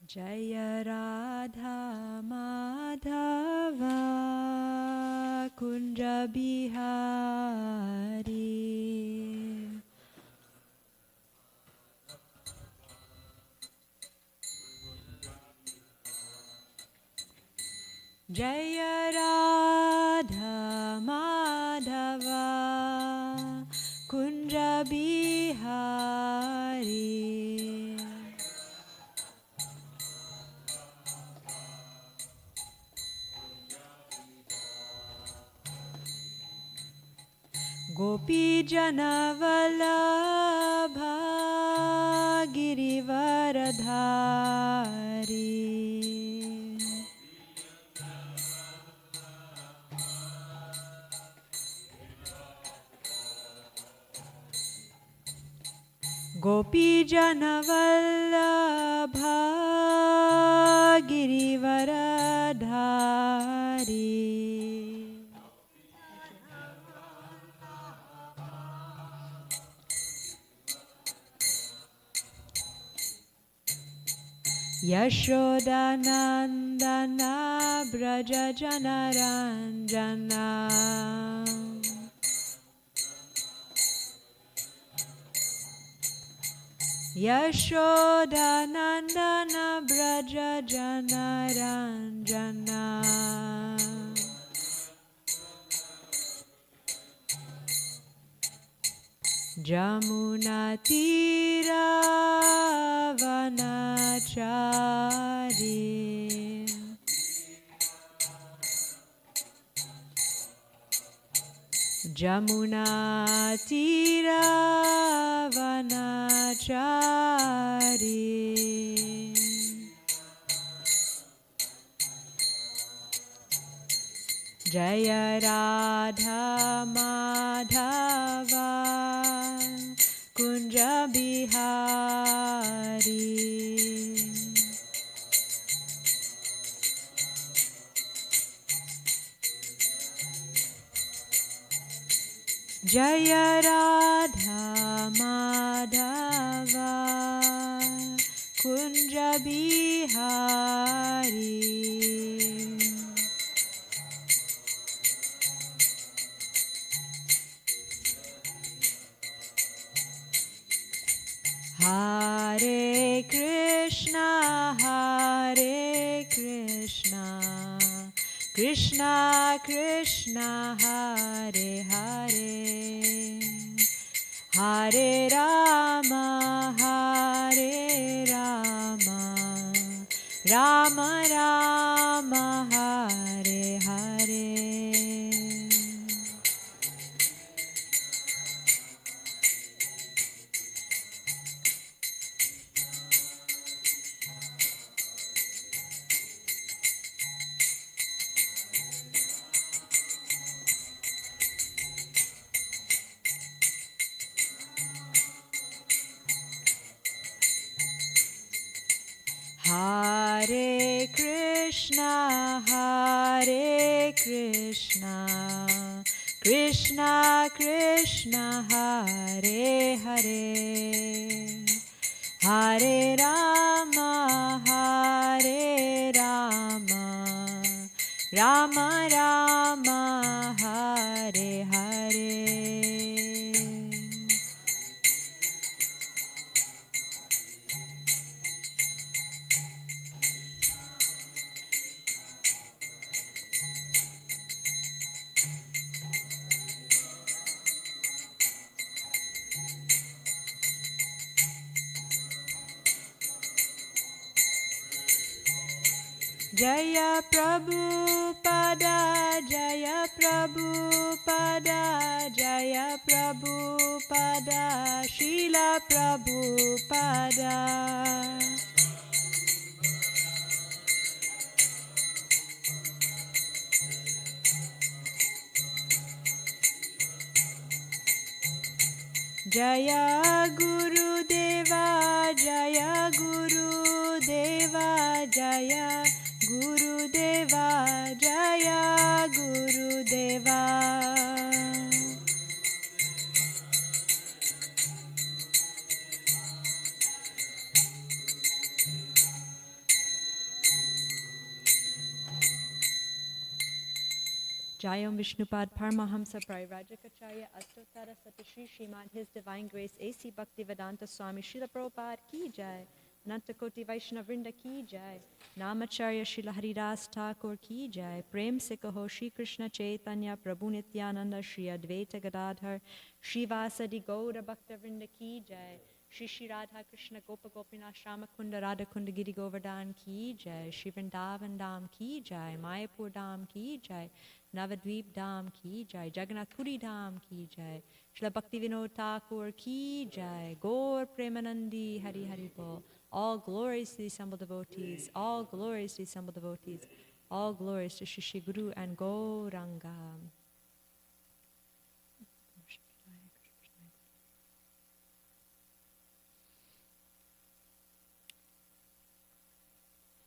Jaya Radha Madhava Kunja Bihari Jaya Radha Madhava Kunja Bihari Gopi Jana Vallabha Girivaradhari Gopi Jana Vallabha Girivaradhari Yashoda Nandana Braja Janaranjana Yashoda Nandana Braja Janaranjana Jamuna Tira Vanachari Jamuna Tira Vanachari Jaya Radha Madhava Kunja Bihari Jaya Radha Madhava Kunja Bihari Hare Krishna, Hare Krishna, Krishna Krishna, Hare Hare, Hare Rama, Hare Rama, Rama Rama, Hare Hare. Hare Krishna, Hare Krishna, Krishna Krishna, Hare Hare, Hare Rama, Hare Rama, Rama Rama, Hare Hare. Jaya Prabhupada, Jaya Prabhupada, Jaya Prabhupada, Srila Prabhupada. Jaya Guru Deva, Jaya Guru Deva, Jaya Guru Deva, Jaya Guru Deva. Jayam Vishnupad Paramahamsa Prairajikacharya Astottara Satashri Srimad His Divine Grace A.C. Bhaktivedanta Swami Srila Prabhupada Ki Jai, Anantakoti Vaishnava Vrinda Ki Jai, Namacharya Srila Haridas Thakur Ki Jai, Prem Sikaho Shri Krishna Chaitanya Prabhu Nityananda Shri Advaita Gadadhar Shri Vasadi Gaura Bhakta Vrinda Ki Jai, Shri Shri Radha Krishna Gopa Gopinath Shama Kunda Radha Kunda Giri Govardhan Ki Jai, Shri Vrindavan Dham Ki Jai, Mayapur Dham Ki Jai, Navadvip Dham Ki Jai, Jagannath Puri Dham Ki Jai, Srila Bhaktivinoda Thakur Ki Jai, Gaur Premanandi Hari Hari Bol. All glories to the assembled devotees, all glories to the assembled devotees, all glories to Shri Shri Guru and Gauranga.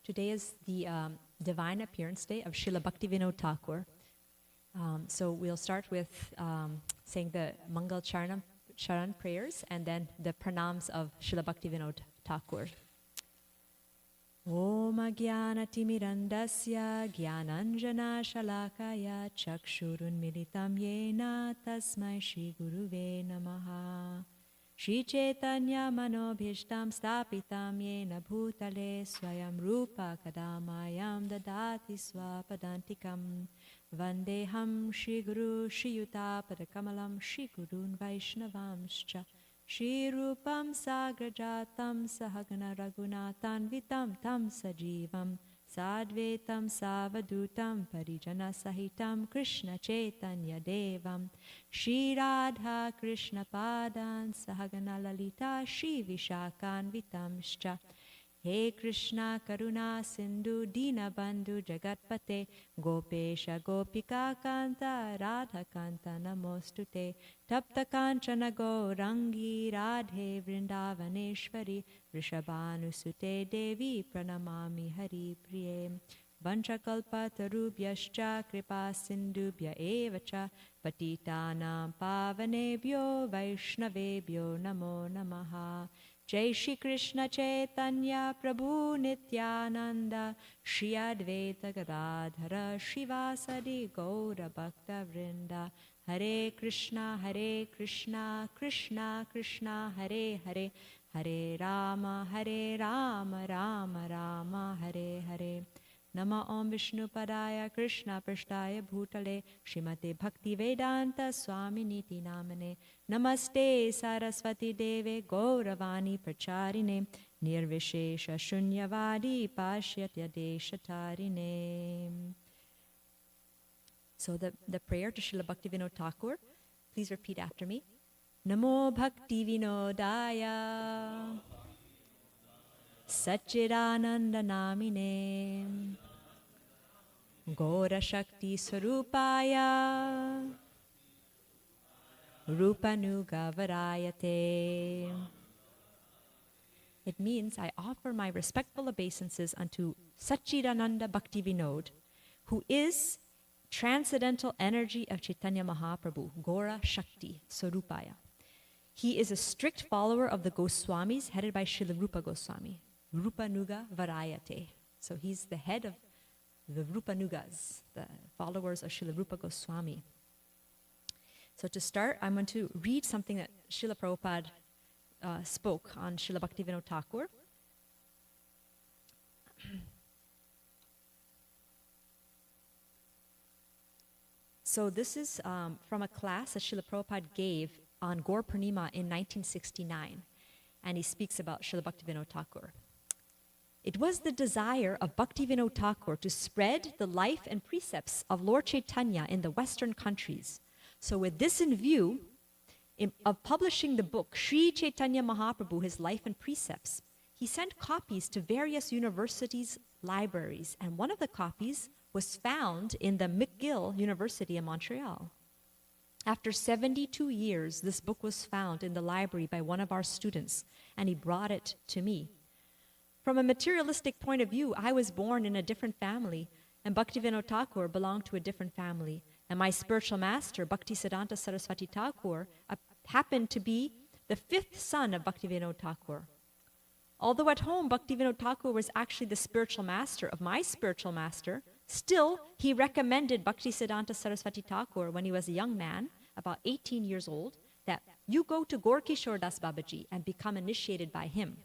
Today is the Divine Appearance Day of Srila Bhaktivinoda Thakur. So we'll start with saying the Mangal Charan prayers and then the pranams of Srila Bhaktivinoda Thakur. Om Jnanatimirandasya Jnananjana Shalakaya Chakshurun Militam Yena Tasmai Shri Guruve Namaha Shri Chaitanya Manobhishtam Stapitam Yena Bhutale Swayam Rupa Kadamayam Dadati Swapadantikam Vandeham Shri Guru Shri Yuta Padakamalam Shri Gurun Vaishnavamscha Shri Rupam Sagrajatam Sahagana Raghunatan Vitam Tam Sajivam Sadvetam Savadutam Parijana Sahitam Krishna Chaitanya Devam Shri Radha Krishna Padan Sahagana Lalita Shri Vishakan Vitamscha He Krishna Karuna Sindhu Dina Bandhu Jagatpate Gopesha Gopika Kanta Radha Kanta Namostute Tapta Kanchana Gaurangi Radhe Vrindavaneshwari Vrishabhanusute Devi Pranamami Hari Priye Vanchakalpa Tarubhyascha Kripa Sindhubhya Evacha Patitanam Pavanebhyo Vaishnavebhyo Namo Namaha Jai Shri Krishna Chaitanya Prabhu Nityananda Shri Advaita Gadadhara Shri Vasadi Gaura Bhakta Vrinda Hare Krishna Krishna Krishna Hare Hare Hare Rama Rama Rama Hare Hare Nama Om Vishnu Padaya Krishna Prashtaya Bhutale Srimate Bhakti Vedanta Swami Niti Namane Namaste Saraswati Deve Gauravani Pracharine Nirvishesha Shunyavadi Pashyatya Deshatarine. So the prayer to Srila Bhaktivinoda Thakur, please repeat after me. Namo Bhaktivinodaya Satchidananda Namine Gaura Shakti Swarupaya Rupanuga Varayate. It means I offer my respectful obeisances unto Satchidananda Bhaktivinoda, who is transcendental energy of Chaitanya Mahaprabhu, Gaura Shakti Swarupaya. He is a strict follower of the Goswamis headed by Srila Rupa Goswami. Rupanuga Varayate. So he's the head of the Rupanugas, the followers of Srila Rupa Goswami. So to start, I'm going to read something that Srila Prabhupada spoke on Srila Bhaktivinoda Thakur. So this is from a class that Srila Prabhupada gave on Gaur Purnima in 1969. And he speaks about Srila Bhaktivinoda Thakur. It was the desire of Bhaktivinoda Thakur to spread the life and precepts of Lord Chaitanya in the Western countries. So with this in view, of publishing the book Sri Chaitanya Mahaprabhu, His Life and Precepts, he sent copies to various universities, libraries, and one of the copies was found in the McGill University in Montreal. After 72 years, this book was found in the library by one of our students, and he brought it to me. From a materialistic point of view, I was born in a different family, and Bhaktivinoda Thakur belonged to a different family. And my spiritual master, Bhaktisiddhanta Saraswati Thakur, happened to be the fifth son of Bhaktivinoda Thakur. Although at home, Bhaktivinoda Thakur was actually the spiritual master of my spiritual master, Still, he recommended Bhaktisiddhanta Saraswati Thakur when he was a young man, about 18 years old, that you go to Gorkishore Das Babaji and become initiated by him.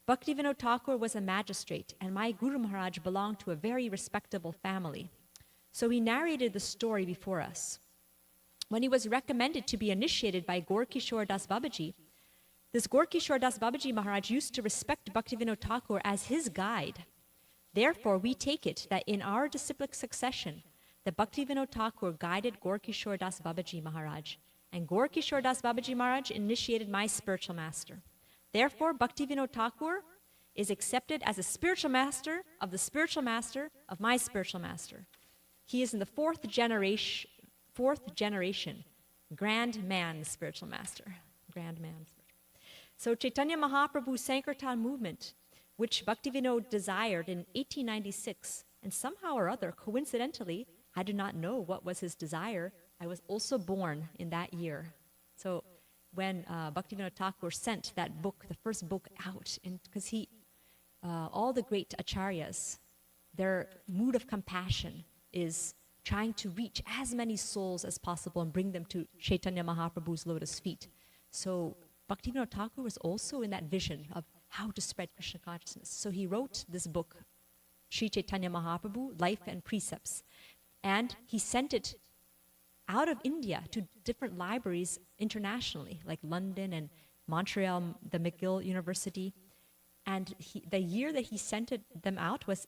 Bhaktivinoda Thakur was a magistrate, and my Guru Maharaj belonged to a very respectable family. So he narrated the story before us. When he was recommended to be initiated by Gorkishore Das Babaji, this Gorkishore Das Babaji Maharaj used to respect Bhaktivinoda Thakur as his guide. Therefore, we take it that in our disciplic succession, the Bhaktivinoda Thakur guided Gorkishore Das Babaji Maharaj, and Gorkishore Das Babaji Maharaj initiated my spiritual master. Therefore, Bhaktivinoda Thakur is accepted as a spiritual master of the spiritual master of my spiritual master. He is in the fourth generation, grand man spiritual master. Grand man. So Chaitanya Mahaprabhu's Sankirtan movement, which Bhaktivinoda desired in 1896, and somehow or other, coincidentally, I do not know what was his desire. I was also born in that year. So when Bhaktivinoda Thakur sent that book, the first book out, because all the great acharyas, their mood of compassion is trying to reach as many souls as possible and bring them to Chaitanya Mahaprabhu's lotus feet. So Bhaktivinoda Thakur was also in that vision of how to spread Krishna consciousness. So he wrote this book, Sri Chaitanya Mahaprabhu, Life and Precepts. And he sent it out of India to different libraries internationally, like London and Montreal, the McGill University. And the year that he sent them out was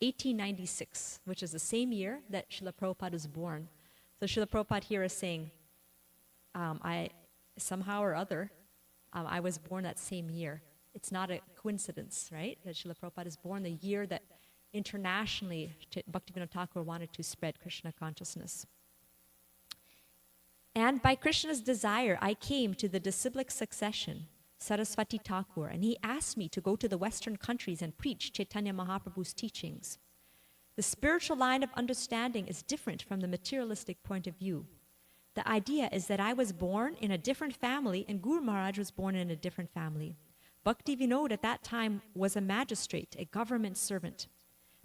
1896, which is the same year that Srila Prabhupada was born. So Srila Prabhupada here is saying, somehow or other, I was born that same year. It's not a coincidence, right? That Srila Prabhupada is born the year that internationally Bhaktivinoda Thakur wanted to spread Krishna consciousness. And by Krishna's desire, I came to the disciplic succession, Saraswati Thakur, and he asked me to go to the Western countries and preach Chaitanya Mahaprabhu's teachings. The spiritual line of understanding is different from the materialistic point of view. The idea is that I was born in a different family and Guru Maharaj was born in a different family. Bhaktivinoda at that time was a magistrate, a government servant.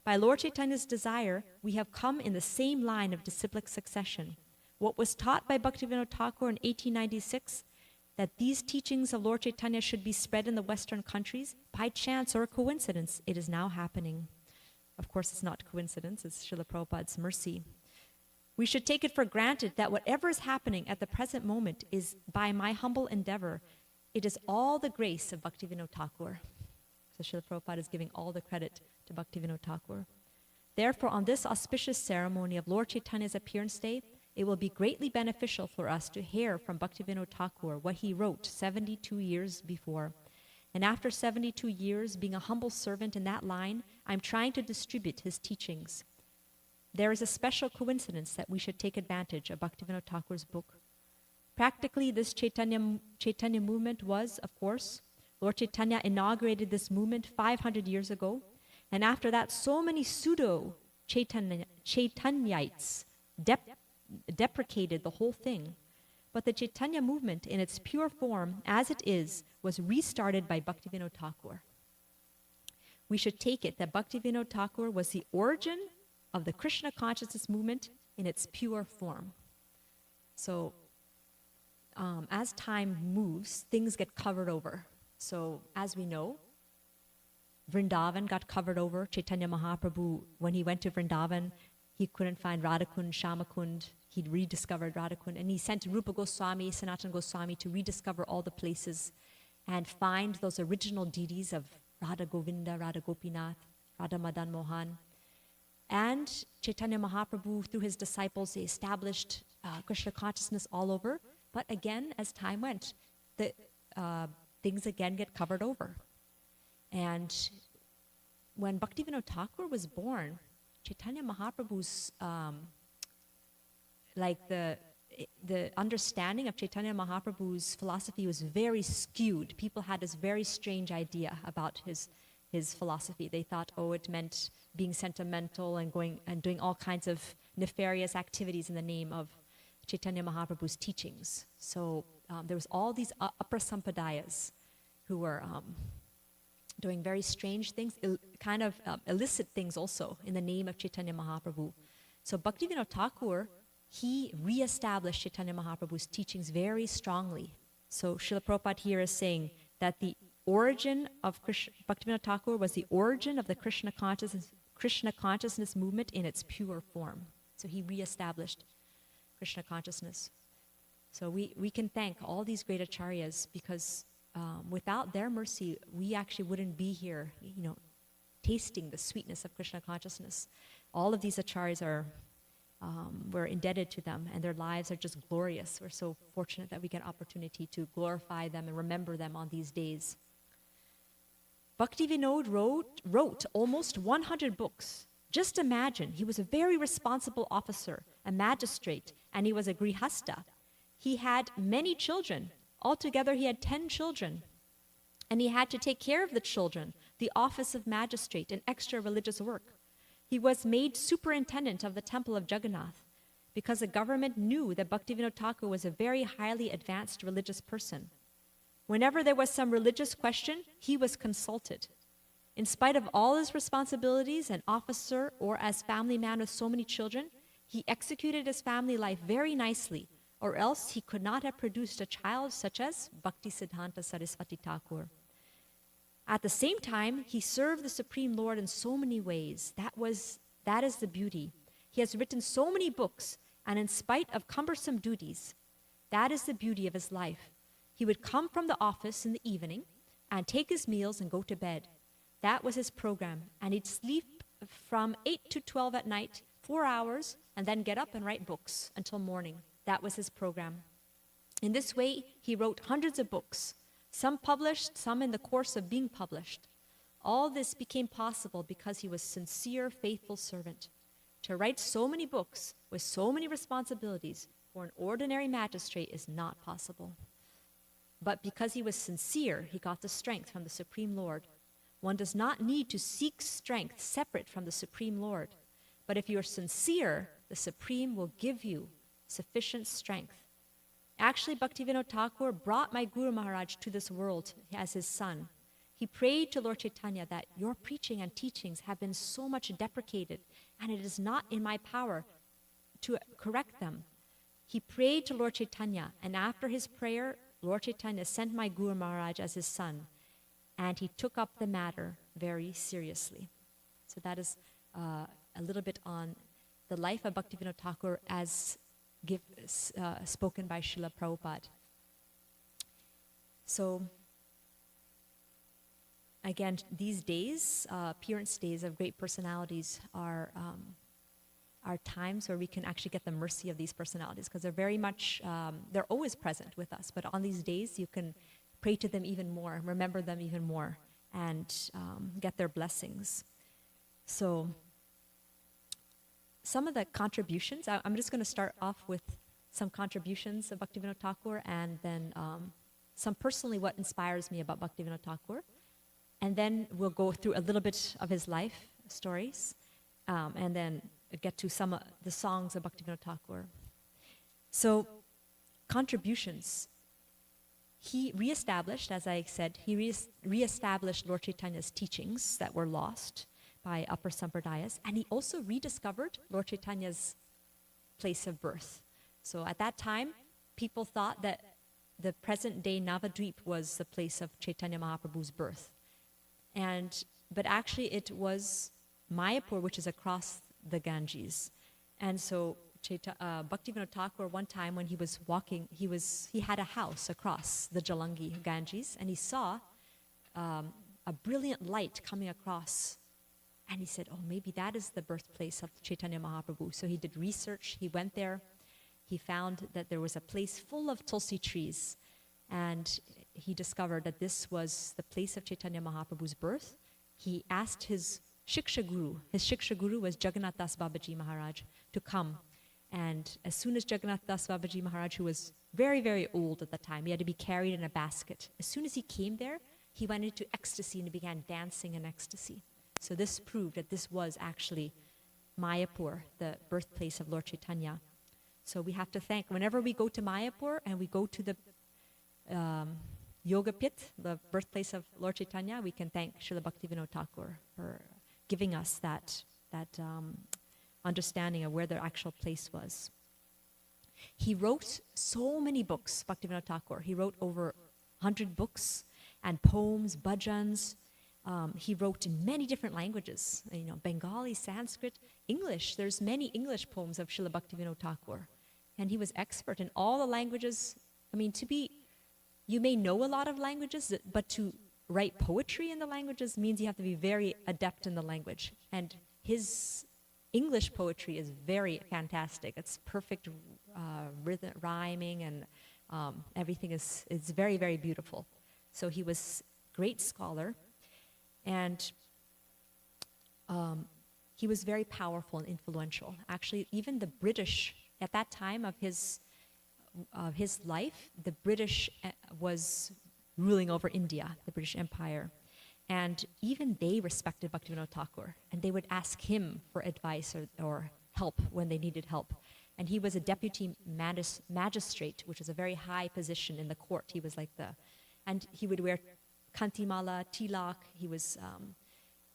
By Lord Chaitanya's desire, we have come in the same line of disciplic succession. What was taught by Bhaktivinoda Thakur in 1896, that these teachings of Lord Chaitanya should be spread in the Western countries, by chance or coincidence, it is now happening. Of course, it's not coincidence, it's Srila Prabhupada's mercy. We should take it for granted that whatever is happening at the present moment is by my humble endeavor. It is all the grace of Bhaktivinoda Thakur. So Srila Prabhupada is giving all the credit to Bhaktivinoda Thakur. Therefore, on this auspicious ceremony of Lord Chaitanya's appearance day, it will be greatly beneficial for us to hear from Bhaktivinoda Thakur what he wrote 72 years before. And after 72 years, being a humble servant in that line, I'm trying to distribute his teachings. There is a special coincidence that we should take advantage of Bhaktivinoda Thakur's book. Practically, this Chaitanya movement was, of course, Lord Chaitanya inaugurated this movement 500 years ago. And after that, so many pseudo-Chaitanyites deprecated the whole thing. But the Chaitanya movement, in its pure form, as it is, was restarted by Bhaktivinoda Thakur. We should take it that Bhaktivinoda Thakur was the origin of the Krishna consciousness movement in its pure form. So, as time moves, things get covered over. So, as we know, Vrindavan got covered over. Chaitanya Mahaprabhu, when he went to Vrindavan, he couldn't find Radhakund, Shamakund. He'd rediscovered Radhakund. And he sent Rupa Goswami, Sanatana Goswami to rediscover all the places and find those original deities of Radha Govinda, Radha Gopinath, Radha Madan Mohan. And Chaitanya Mahaprabhu, through his disciples, they established Krishna consciousness all over. But again, as time went, the things again get covered over. And when Bhaktivinoda Thakur was born, Chaitanya Mahaprabhu's, the understanding of Chaitanya Mahaprabhu's philosophy was very skewed. People had this very strange idea about his philosophy. They thought, it meant being sentimental and going and doing all kinds of nefarious activities in the name of Chaitanya Mahaprabhu's teachings. So there was all these upper sampadayas who were doing very strange things, kind of illicit things also in the name of Chaitanya Mahaprabhu. So Bhaktivinoda Thakur, he re-established Chaitanya Mahaprabhu's teachings very strongly. So Srila Prabhupada here is saying that the origin of Bhaktivinoda Thakur was the origin of the Krishna consciousness movement in its pure form. So he re-established Krishna consciousness. So we can thank all these great acharyas because without their mercy, we actually wouldn't be here, tasting the sweetness of Krishna consciousness. All of these acharyas we're indebted to them, and their lives are just glorious. We're so fortunate that we get an opportunity to glorify them and remember them on these days. Bhaktivinoda wrote almost 100 books. Just imagine, he was a very responsible officer, a magistrate, and he was a grihasta. He had many children. Altogether, he had 10 children. And he had to take care of the children, the office of magistrate, and extra religious work. He was made superintendent of the temple of Jagannath because the government knew that Bhaktivinoda Thakur was a very highly advanced religious person. Whenever there was some religious question, he was consulted. In spite of all his responsibilities, an officer or as family man with so many children, he executed his family life very nicely, or else he could not have produced a child such as Bhaktisiddhanta Saraswati Thakur. At the same time, he served the Supreme Lord in so many ways. That is the beauty. He has written so many books, and in spite of cumbersome duties, that is the beauty of his life. He would come from the office in the evening and take his meals and go to bed. That was his program. And he'd sleep from 8 to 12 at night, 4 hours, and then get up and write books until morning. That was his program. In this way, he wrote hundreds of books, some published, some in the course of being published. All this became possible because he was a sincere, faithful servant. To write so many books with so many responsibilities for an ordinary magistrate is not possible. But because he was sincere, he got the strength from the Supreme Lord. One does not need to seek strength separate from the Supreme Lord. But if you are sincere, the Supreme will give you sufficient strength. Actually, Bhaktivinoda Thakur brought my Guru Maharaj to this world as his son. He prayed to Lord Chaitanya that your preaching and teachings have been so much deprecated, and it is not in my power to correct them. He prayed to Lord Chaitanya, and after his prayer, Lord Chaitanya sent my Guru Maharaj as his son, and he took up the matter very seriously. So that is a little bit on the life of Bhaktivinoda Thakur as spoken by Srila Prabhupada. So, again, these days, appearance days of great personalities are times where we can actually get the mercy of these personalities because they're very much, they're always present with us. But on these days, you can pray to them even more, remember them even more, and get their blessings. So, some of the contributions, I'm just going to start off with some contributions of Bhaktivinoda Thakur and then some personally what inspires me about Bhaktivinoda Thakur. And then we'll go through a little bit of his life stories and then get to some of the songs of Bhaktivinoda Thakur. So, contributions. He reestablished, as I said, he reestablished Lord Chaitanya's teachings that were lost by upper sampradayas, and he also rediscovered Lord Chaitanya's place of birth. So at that time, people thought that the present-day Navadvip was the place of Chaitanya Mahaprabhu's birth. But actually it was Mayapur, which is across the Ganges. And so Bhaktivinoda Thakur, one time when he was walking, he had a house across the Jalangi Ganges, and he saw a brilliant light coming across. And he said, oh, maybe that is the birthplace of Chaitanya Mahaprabhu. So he did research, he went there, he found that there was a place full of tulsi trees, and he discovered that this was the place of Chaitanya Mahaprabhu's birth. He asked his Shiksha Guru was Jagannath Das Babaji Maharaj, to come. And as soon as Jagannath Das Babaji Maharaj, who was very, very old at the time, he had to be carried in a basket. As soon as he came there, he went into ecstasy and began dancing in ecstasy. So this proved that this was actually Mayapur, the birthplace of Lord Chaitanya. So we have to thank, whenever we go to Mayapur and we go to the Yogapit, the birthplace of Lord Chaitanya, we can thank Srila Bhaktivinoda Thakur for giving us that understanding of where their actual place was. He wrote so many books, Bhaktivinoda Thakur. He wrote over 100 books and poems, bhajans. He wrote in many different languages, Bengali, Sanskrit, English. There's many English poems of Srila Bhaktivinoda Thakur. And he was expert in all the languages. You may know a lot of languages, but to write poetry in the languages means you have to be very adept in the language. And his English poetry is very fantastic. It's perfect rhythm, rhyming, and everything is very, very beautiful. So he was a great scholar, and he was very powerful and influential. Actually, even the British, at that time of his life, the British was ruling over India, the British Empire. And even they respected Bhaktivinoda Thakur, and they would ask him for advice or help when they needed help. And he was a deputy magistrate, which is a very high position in the court. He was and he would wear kantimala, tilak.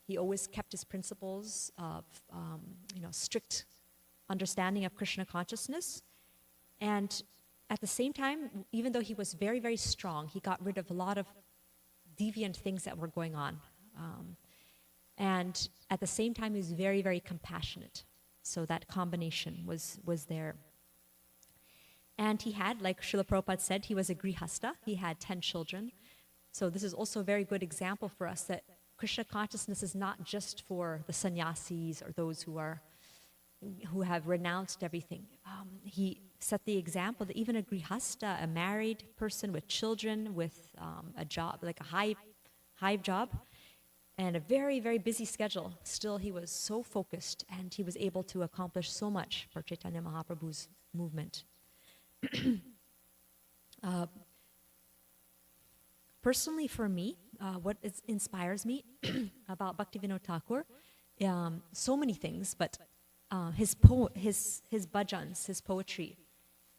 He always kept his principles of, strict understanding of Krishna consciousness. And at the same time, even though he was very, very strong, he got rid of a lot of deviant things that were going on. And at the same time, he was very, very compassionate. So that combination was there. And he had, like Srila Prabhupada said, he was a grihasta. He had 10 children. So this is also a very good example for us that Krishna consciousness is not just for the sannyasis or those who have renounced everything. He set the example that even a grihasta, a married person with children, with a job, like a high job, and a very, very busy schedule, still he was so focused, and he was able to accomplish so much for Chaitanya Mahaprabhu's movement. Personally, for me, what inspires me about Bhaktivinoda Thakur, so many things, but his bhajans, his poetry.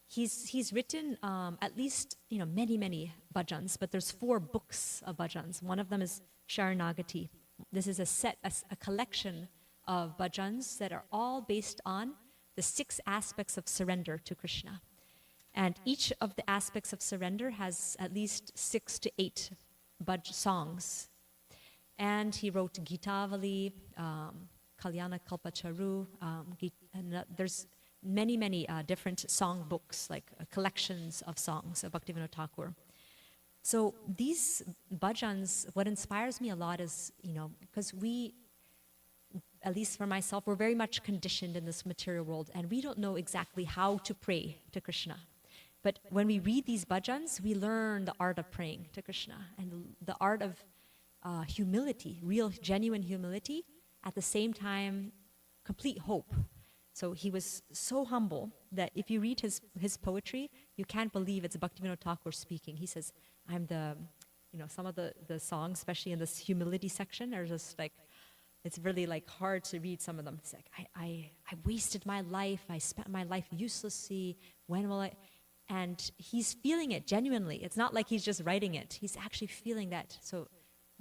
He's written at least many bhajans, but there's 4 books of bhajans. One of them is Sharanagati. This is a collection of bhajans that are all based on the 6 aspects of surrender to Krishna. And each of the aspects of surrender has at least 6 to 8 songs. And he wrote Gitavali, Kalyana Kalpacharu, and there's many different song books, like collections of songs of Bhaktivinoda Thakur. So these bhajans, what inspires me a lot is, because we, at least for myself, we're very much conditioned in this material world, and we don't know exactly how to pray to Krishna. But when we read these bhajans, we learn the art of praying to Krishna and the art of humility, real, genuine humility, at the same time, complete hope. So he was so humble that if you read his poetry, you can't believe it's Bhaktivinoda Thakur speaking. He says, I'm some of the songs, especially in this humility section, are just like, it's really hard to read some of them. It's like, I wasted my life, I spent my life uselessly, when will I? And he's feeling it genuinely. It's not like he's just writing it. He's actually feeling that.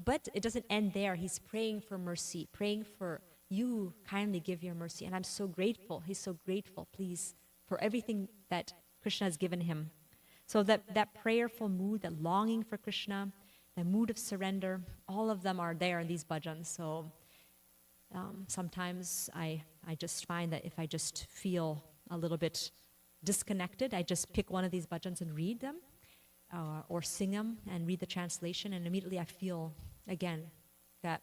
But it doesn't end there. He's praying for mercy, praying for you kindly give your mercy. And I'm so grateful. He's so grateful, please, for everything that Krishna has given him. So that prayerful mood, that longing for Krishna, the mood of surrender, all of them are there in these bhajans. So sometimes I just find that if I just feel a little bit disconnected, I just pick one of these bhajans and read them, or sing them and read the translation, and immediately I feel again that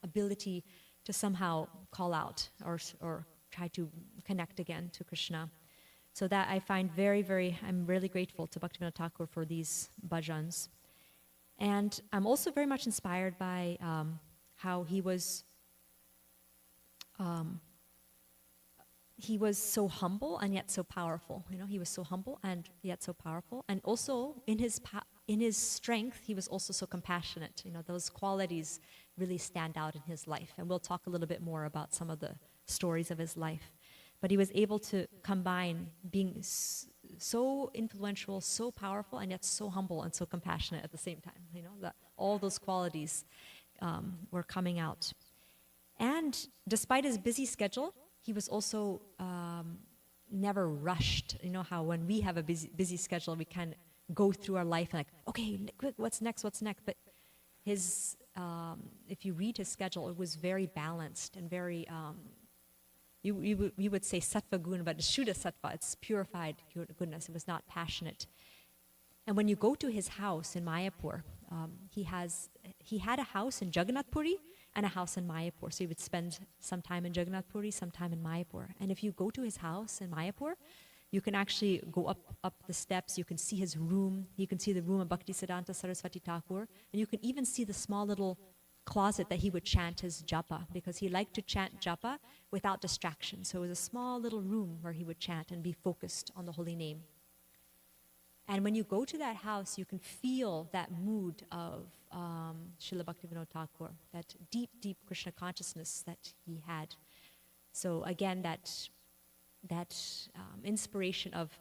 ability to somehow call out or try to connect again to Krishna. So that I find I'm really grateful to Bhaktivinoda Thakur for these bhajans. And I'm also very much inspired by how he was so humble and yet so powerful. He was so humble and yet so powerful. And also in his strength, he was also so compassionate. Those qualities really stand out in his life. And we'll talk a little bit more about some of the stories of his life. But he was able to combine being so influential, so powerful, and yet so humble and so compassionate at the same time. You know, that all those qualities were coming out. And despite his busy schedule, he was also never rushed. You know how when we have a busy schedule, we can go through our life and like, okay, quick, what's next? But his, if you read his schedule, it was very balanced and very, we would say sattva guna, but Shuddha sattva, it's purified goodness. It was not passionate. And when you go to his house in Mayapur, he had a house in Jagannath Puri and a house in Mayapur. So he would spend some time in Jagannath Puri, some time in Mayapur. And if you go to his house in Mayapur, you can actually go up the steps. You can see his room. You can see the room of Bhaktisiddhanta Saraswati Thakur. And you can even see the small little closet that he would chant his japa, because he liked to chant japa without distraction. So it was a small little room where he would chant and be focused on the holy name. And when you go to that house, you can feel that mood of Srila Bhaktivinoda Thakur, that deep, deep Krishna consciousness that he had. So again, that inspiration of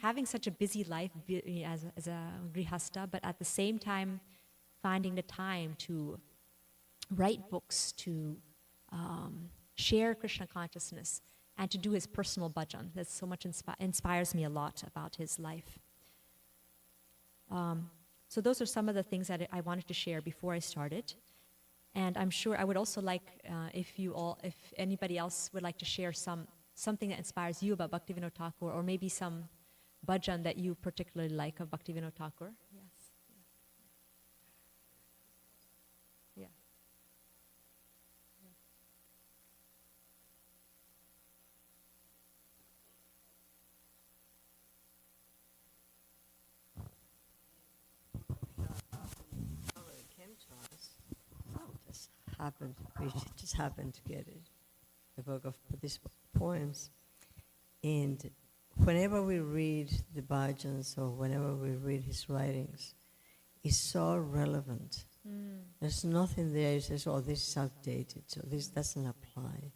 having such a busy life as a grihasta, but at the same time finding the time to write books, to share Krishna consciousness, and to do his personal bhajan. That so much inspires me a lot about his life. So those are some of the things that I wanted to share before I started. And I'm sure I would also like, if anybody else would like to share something that inspires you about Bhaktivinoda Thakur, or maybe some bhajan that you particularly like of Bhaktivinoda Thakur. Yes. Yeah. We just happened to get it, the book of Buddhist poems. And whenever we read the bhajans or whenever we read his writings, it's so relevant. There's nothing there that says, oh, this is outdated, so this doesn't apply.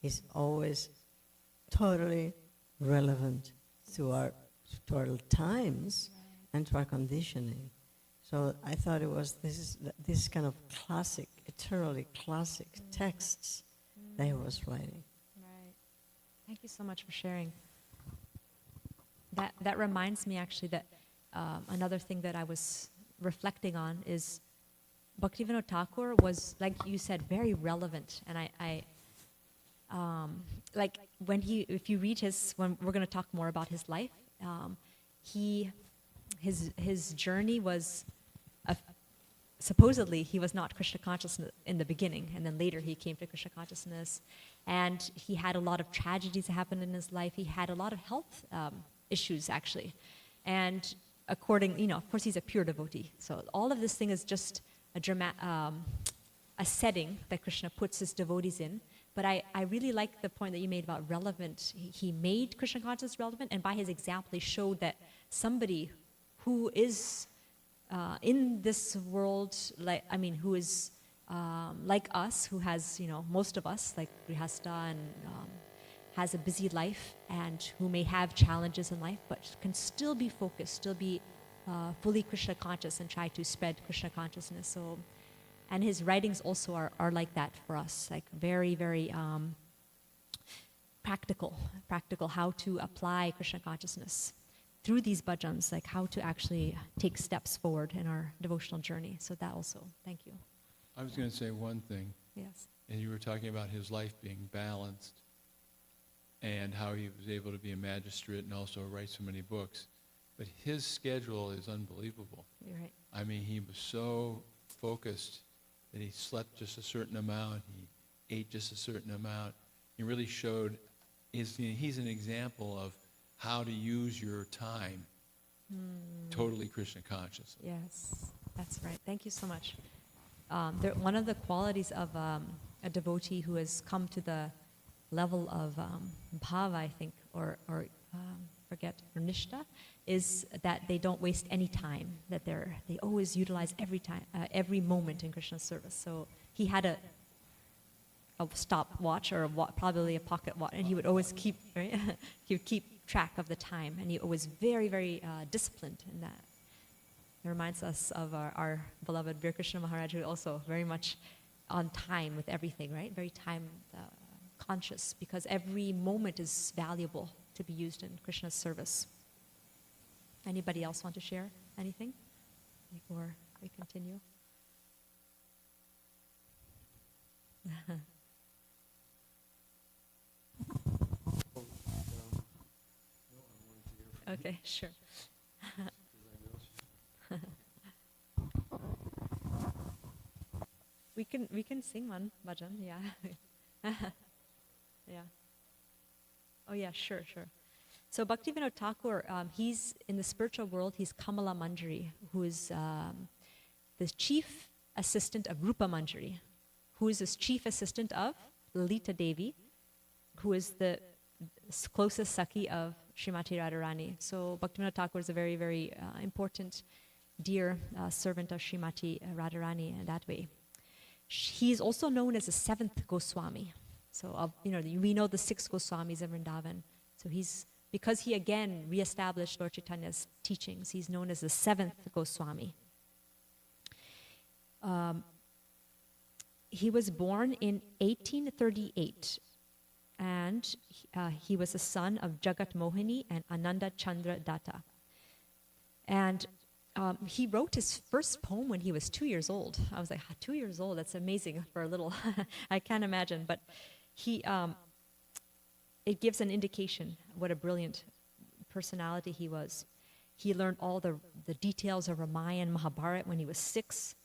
It's always totally relevant to our times and to our conditioning. So I thought this kind of classic, eternally classic texts that he was writing. Right. Thank you so much for sharing. That reminds me actually that another thing that I was reflecting on is Bhaktivinoda Thakur was, like you said, very relevant. And I like if you read when we're going to talk more about his life, his journey was, supposedly he was not Krishna conscious in the beginning, and then later he came to Krishna consciousness. And he had a lot of tragedies that happened in his life. He had a lot of health issues, actually. And of course he's a pure devotee. So all of this thing is just a setting that Krishna puts his devotees in. But I really like the point that you made about relevant. He made Krishna consciousness relevant, and by his example, he showed that somebody who is in this world, who is like us, who has, most of us, like Grihastha, and has a busy life, and who may have challenges in life, but can still be focused, still be fully Krishna conscious and try to spread Krishna consciousness. So, and his writings also are like that for us, like very, very practical how to apply Krishna consciousness through these bhajans, like how to actually take steps forward in our devotional journey. So that also, thank you. I was going to say one thing. Yes. And you were talking about his life being balanced and how he was able to be a magistrate and also write so many books. But his schedule is unbelievable. You're right. I mean, he was so focused that he slept just a certain amount, he ate just a certain amount. He really showed, he's an example of how to use your time totally Krishna conscious. Yes, that's right. Thank you so much. One of the qualities of a devotee who has come to the level of bhava, I think, or nishta, is that they don't waste any time. That they always utilize every moment in Krishna's service. So he had a stopwatch or probably a pocket watch, and he would always keep, right? He would keep track of the time, and he was very, very disciplined in that. It reminds us of our beloved Bir Krishna Maharaj, who also very much on time with everything, right? Very time conscious, because every moment is valuable to be used in Krishna's service. Anybody else want to share anything before we continue? Okay, sure. We can sing one bhajan, yeah. Yeah. Oh yeah, sure. So Bhaktivinoda Thakur, he's in the spiritual world. He's Kamala Manjari, who is the chief assistant of Rupa Manjari, who is his chief assistant of Lalita Devi, who is the closest Sakhi of Srimati Radharani. So Bhaktivinoda Thakur is a very, very important, dear servant of Srimati Radharani in that way. He is also known as the seventh Goswami. So we know the six Goswamis of Vrindavan. So because he again reestablished Lord Chaitanya's teachings, he's known as the seventh Goswami. He was born in 1838, and he was the son of Jagat Mohini and Ananda Chandra Datta. And he wrote his first poem when he was 2 years old. I was like, 2 years old, that's amazing for a little, I can't imagine. But it gives an indication what a brilliant personality he was. He learned all the details of Ramayana and Mahabharata when he was 6.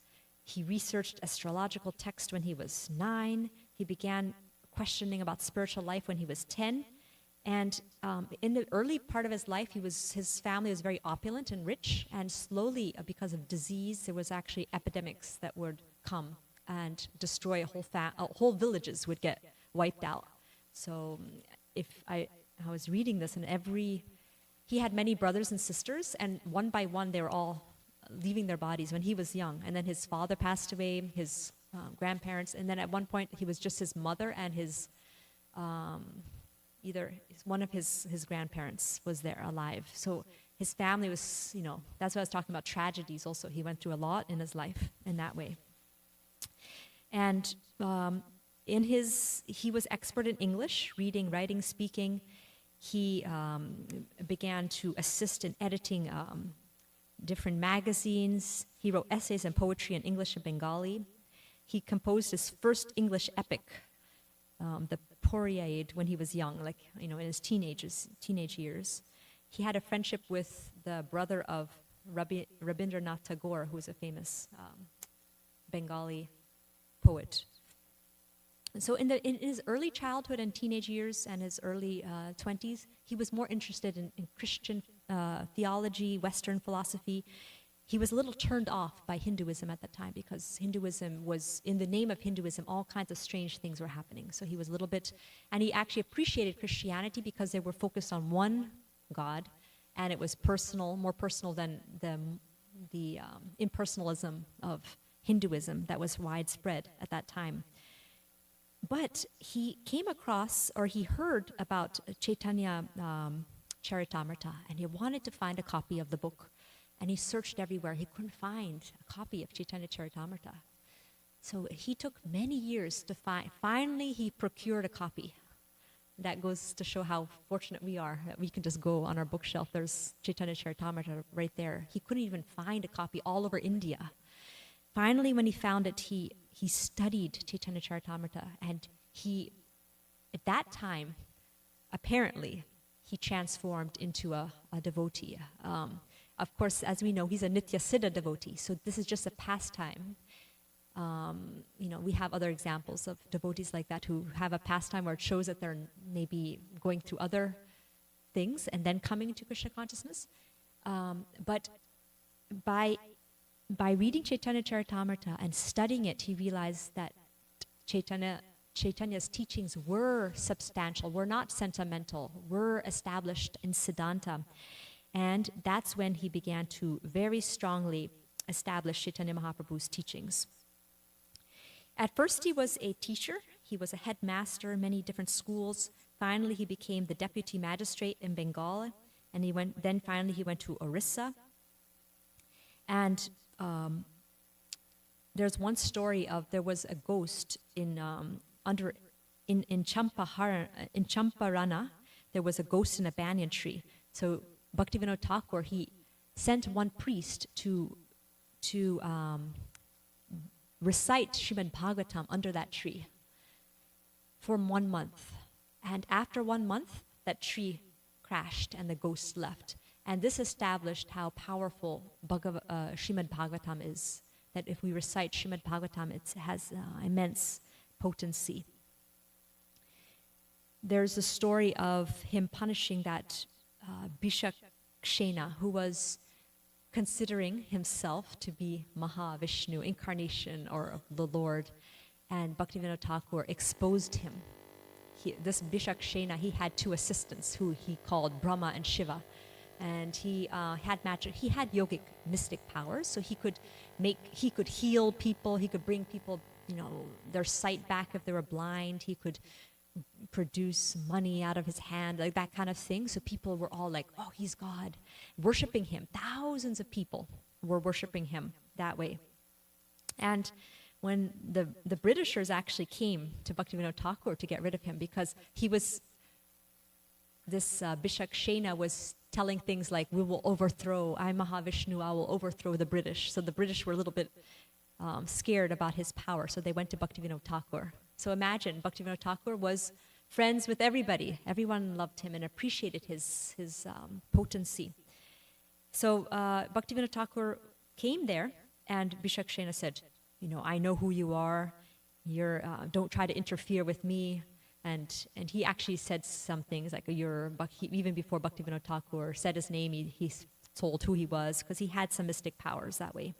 He researched astrological texts when he was 9. He began questioning about spiritual life when he was 10. And in the early part of his life, his family was very opulent and rich. And slowly, because of disease, there was actually epidemics that would come and destroy whole villages would get wiped out. So if I was reading this, and he had many brothers and sisters, and one by one they were all leaving their bodies when he was young. And then his father passed away, his grandparents, and then at one point he was just his mother and his either one of his grandparents was there alive. So his family was, that's what I was talking about, tragedies also. He went through a lot in his life in that way. And he was expert in English, reading, writing, speaking. He began to assist in editing different magazines. He wrote essays and poetry in English and Bengali. He composed his first English epic, the Poriaid, when he was young, in his teenage years. He had a friendship with the brother of Rabindranath Tagore, who was a famous Bengali poet. And so in his early childhood and teenage years and his early 20s, he was more interested in Christian theology, Western philosophy. He was a little turned off by Hinduism at that time, because Hinduism was, in the name of Hinduism, all kinds of strange things were happening. So he was a little bit, and he actually appreciated Christianity because they were focused on one God, and it was personal, more personal than the impersonalism of Hinduism that was widespread at that time. But he came across, or he heard about Chaitanya Charitamrita, and he wanted to find a copy of the book. And he searched everywhere. He couldn't find a copy of Chaitanya Charitamrita. So he took many years to find. Finally, he procured a copy. That goes to show how fortunate we are, that we can just go on our bookshelf. There's Chaitanya Charitamrita right there. He couldn't even find a copy all over India. Finally, when he found it, he studied Chaitanya Charitamrita. And at that time, apparently, he transformed into a devotee. Of course, as we know, he's a Nitya Siddha devotee, so this is just a pastime. We have other examples of devotees like that who have a pastime where it shows that they're maybe going through other things and then coming into Krishna consciousness. But by reading Chaitanya Charitamrita and studying it, he realized that Chaitanya's teachings were substantial, were not sentimental, were established in Siddhanta. And that's when he began to very strongly establish Chaitanya Mahaprabhu's teachings. At first he was a teacher. He was a headmaster in many different schools. Finally, he became the deputy magistrate in Bengal, and finally he went to Orissa. And there's one story of there was a ghost in Champarana. There was a ghost in a banyan tree. So Bhaktivinoda Thakur, he sent one priest to recite Srimad Bhagavatam under that tree for 1 month. And after 1 month, that tree crashed and the ghost left. And this established how powerful Srimad Bhagavatam is, that if we recite Srimad Bhagavatam, it has immense potency. There's a story of him punishing that Bishakshena, who was considering himself to be Mahavishnu, incarnation or the Lord, and Bhaktivinoda Thakur exposed him. This Bishakshena, he had 2 assistants who he called Brahma and Shiva, and he had yogic mystic powers, so he could heal people, he could bring people, their sight back if they were blind, he could produce money out of his hand, like that kind of thing. So people were all like, oh, he's God, worshiping him. Thousands of people were worshiping him that way. And when the Britishers actually came to Bhaktivinoda Thakur to get rid of him, because this Bishakshena was telling things like, I'm Mahavishnu, I will overthrow the British. So the British were a little bit scared about his power, so they went to Bhaktivinoda Thakur. So imagine, Bhaktivinoda Thakur was friends with everybody. Everyone loved him and appreciated his potency. So Bhaktivinoda Thakur came there, and Bishakshena said, I know who you are. Don't try to interfere with me. And he actually said some things like, even before Bhaktivinoda Thakur said his name, he told who he was, because he had some mystic powers that way.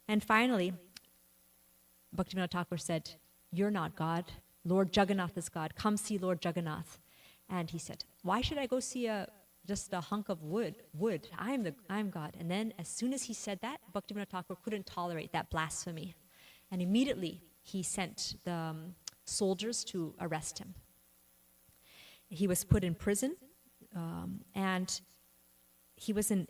And finally, Bhaktivinoda Thakur said, you're not God. Lord Jagannath is God. Come see Lord Jagannath. And he said, why should I go see just a hunk of wood? I'm God. And then as soon as he said that, Bhaktivinoda Thakur couldn't tolerate that blasphemy. And immediately he sent the soldiers to arrest him. He was put in prison, and he was to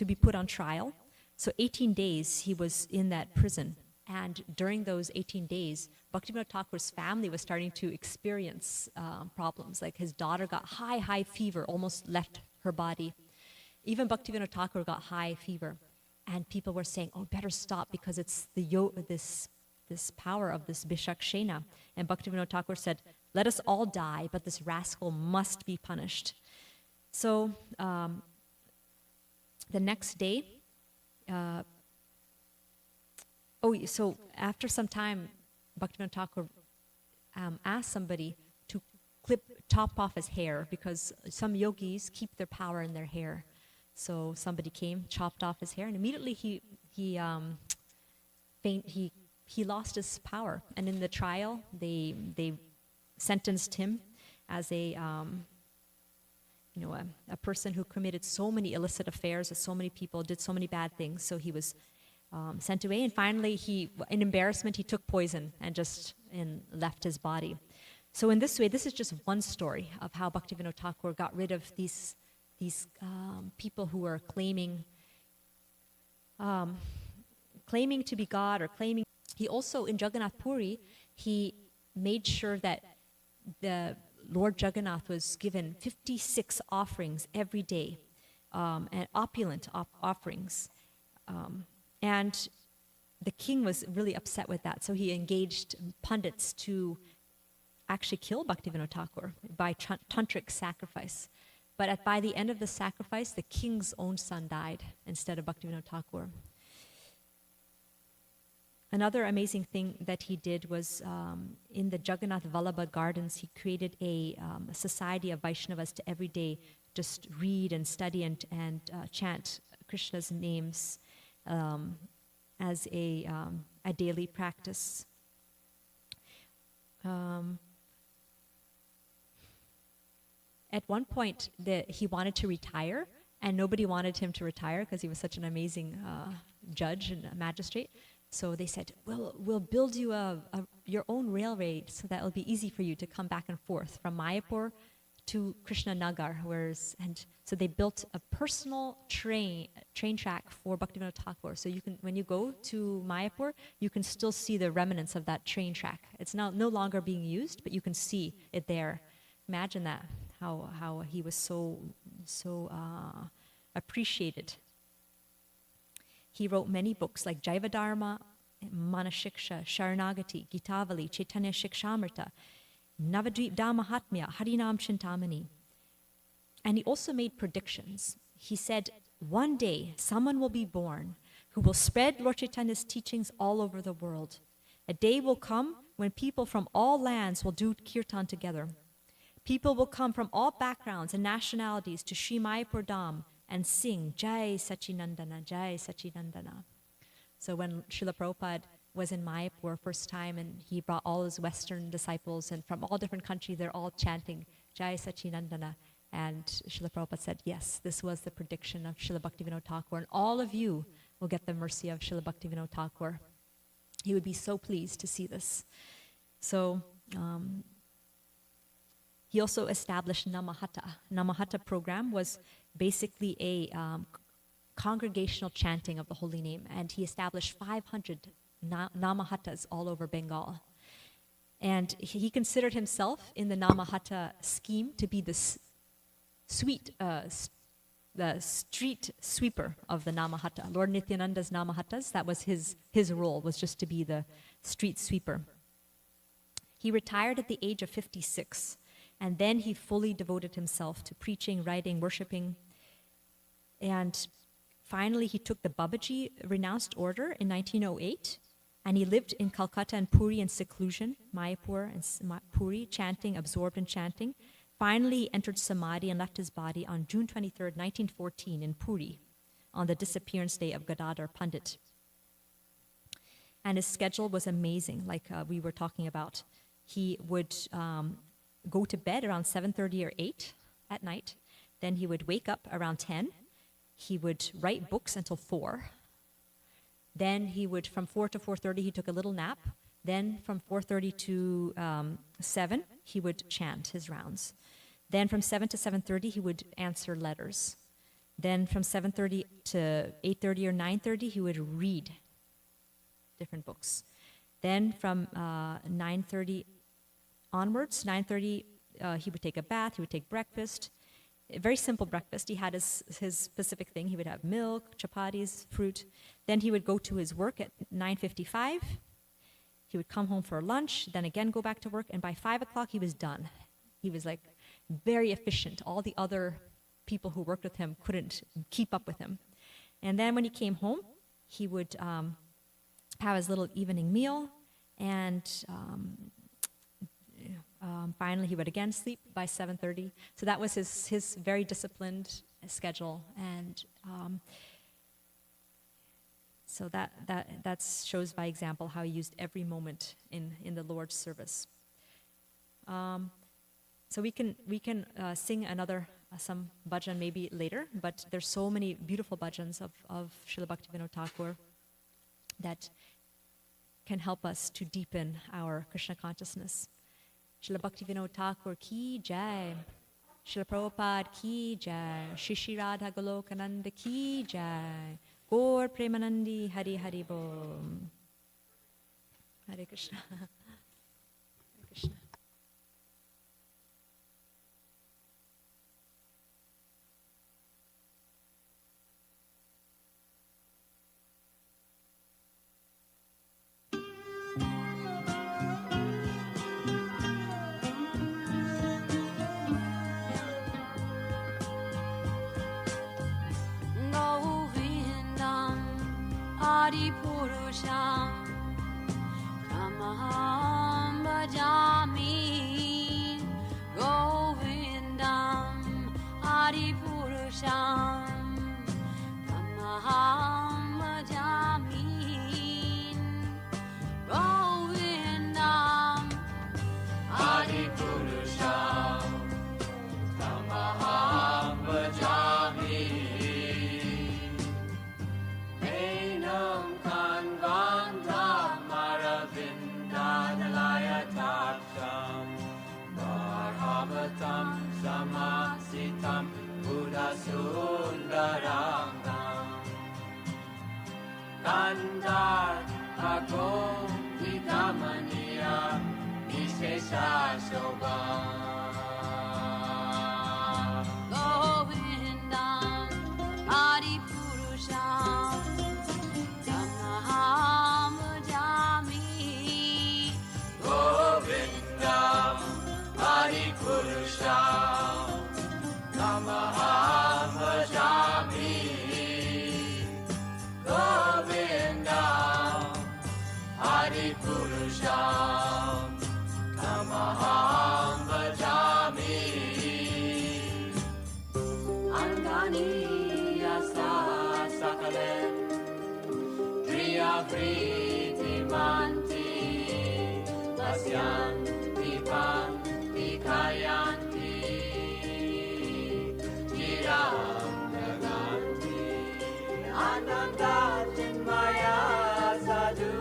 be put on trial. So 18 days he was in that prison. And during those 18 days, Bhaktivinoda Thakur's family was starting to experience problems. Like his daughter got high fever, almost left her body. Even Bhaktivinoda Thakur got high fever. And people were saying, oh, better stop, because it's this power of this Bishakshena. And Bhaktivinoda Thakur said, let us all die, but this rascal must be punished. So the next day, so after some time, Bhaktivinoda Thakur asked somebody to top off his hair, because some yogis keep their power in their hair. So somebody came, chopped off his hair, and immediately he lost his power. And in the trial, they sentenced him as a person who committed so many illicit affairs with so many people, did so many bad things. So he was sent away, and finally, in embarrassment, he took poison and left his body. So in this way, this is just one story of how Bhaktivinoda Thakur got rid of these people who were claiming to be God, or claiming. He also, in Jagannath Puri, he made sure that the Lord Jagannath was given 56 offerings every day, and opulent offerings. And the king was really upset with that, so he engaged pundits to actually kill Bhaktivinoda Thakur by tantric sacrifice. But by the end of the sacrifice, the king's own son died instead of Bhaktivinoda Thakur. Another amazing thing that he did was in the Jagannath Vallabha gardens, he created a society of Vaishnavas to every day just read and study and chant Krishna's names as a daily practice. At one point, he wanted to retire, and nobody wanted him to retire because he was such an amazing judge and a magistrate. So they said, we'll build you your own railway so that it'll be easy for you to come back and forth from Mayapur to Krishnanagar. And so they built a personal train track for Bhaktivinoda Thakur. So you can, when you go to Mayapur, you can still see the remnants of that train track. It's now no longer being used, but you can see it there. Imagine that, how he was so appreciated. He wrote many books like Jaiva Dharma, Manashiksha, Sharanagati, Gitavali, Chaitanya Shikshamrita, Navadvip Mahatmya, Harinam Chintamani. And he also made predictions. He said, one day someone will be born who will spread Lord Chaitanya's teachings all over the world. A day will come when people from all lands will do kirtan together. People will come from all backgrounds and nationalities to Sri Mayapur Dham and sing Jai Sachinandana, Jai Sachinandana. So when Srila Prabhupada was in Mayapur first time and he brought all his Western disciples and from all different countries, they're all chanting Jai Sachinandana. And Srila Prabhupada said, yes, this was the prediction of Srila Bhaktivinoda Thakur, and all of you will get the mercy of Srila Bhaktivinoda Thakur. He would be so pleased to see this. So he also established Namahata. Namahata program was basically a congregational chanting of the holy name, and he established 500 Namahatas all over Bengal. And he considered himself in the Namahata scheme to be the street sweeper of the Namahata. Lord Nityananda's Namahatas, that was his role, was just to be the street sweeper. He retired at the age of 56, and then he fully devoted himself to preaching, writing, worshiping. And finally, he took the Babaji renounced order in 1908, and he lived in Calcutta and Puri in seclusion, Mayapur and Puri, chanting, absorbed in chanting. Finally, he entered Samadhi and left his body on June 23rd, 1914 in Puri, on the disappearance day of Gadadhar Pandit. And his schedule was amazing, like we were talking about. He would go to bed around 7:30 or 8 at night. Then he would wake up around 10. He would write books until 4. Then he would, from 4 to 4:30, he took a little nap. Then from 4:30 to 7, he would chant his rounds. Then from 7 to 7:30, he would answer letters. Then from 7:30 to 8:30 or 9:30, he would read different books. Then from 9:30 onwards, 9:30, he would take a bath, he would take breakfast. A very simple breakfast. He had his specific thing. He would have milk, chapatis, fruit. Then he would go to his work at 9:55. He would come home for lunch, then again go back to work, and by 5 o'clock he was done. He was like very efficient. All the other people who worked with him couldn't keep up with him. And then when he came home, he would have his little evening meal, and finally he would again sleep by 7:30. So that was his very disciplined schedule, and so that shows by example how he used every moment in the Lord's service. So we can sing some bhajan maybe later, but there's so many beautiful bhajans of Srila Bhaktivinoda Thakur that can help us to deepen our Krishna consciousness. Srila Bhaktivinoda Thakur ki jai, Srila Prabhupada ki jai, Shri Shri Radha Golokananda ki jai, Gaur Premanandi Hari Hari Bom. Hare Krishna. Hare Krishna. Purusham Tamaham Bhajami Govindam Adi Purusham Tamaham Bhajami Govindam Adi Purusham Tamaham Bhajami Kanvandha Maravinda Sundar Ako Vikamaniya Vishesha Shobha Govindam Adipurusham Tamaham Bhajami Govindam Adipurusham Tamaham Bhajami Govindam Adipurusham Tamaham Bhajami Angani Yasa Sakale Priya Priti Manti Vasyanti Panti Kayanti Giram Naganti Ananda Chinmaya Sadhu